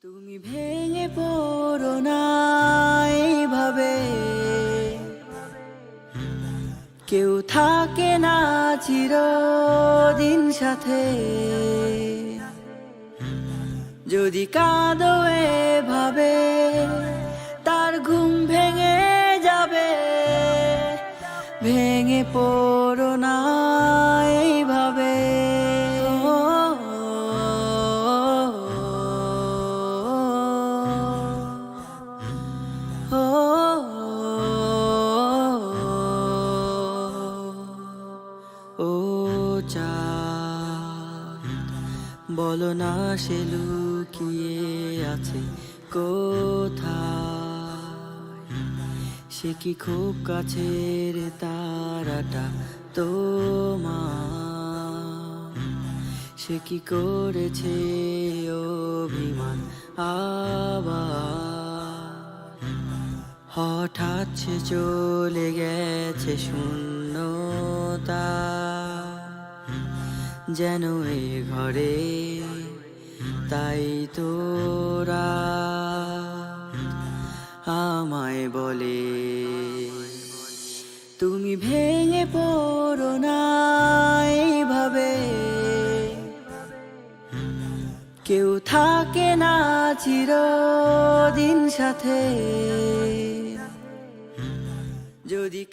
তুমি ভেঙে পড়ো না এইভাবে, কেউ থাকে না চিরদিন সাথে। যদি কাঁদো এভাবে তার ঘুম ভেঙে যাবে। ভেঙে পড়ো না এইভাবে। ও চাঁদ, বলো না সে লুকিয়ে আছে কোথায়? সে কি খুব কাছের তারাটা তোমার? সে কি করেছে অভিমান আবার? হঠাৎ সে চলে গেছে শূন্যতা, যেন এ ঘরে তাই তোরা আমায় বলে তুমি ভেঙে পড়ো না এইভাবে। কেউ থাকে না চিরদিন সাথে। যদি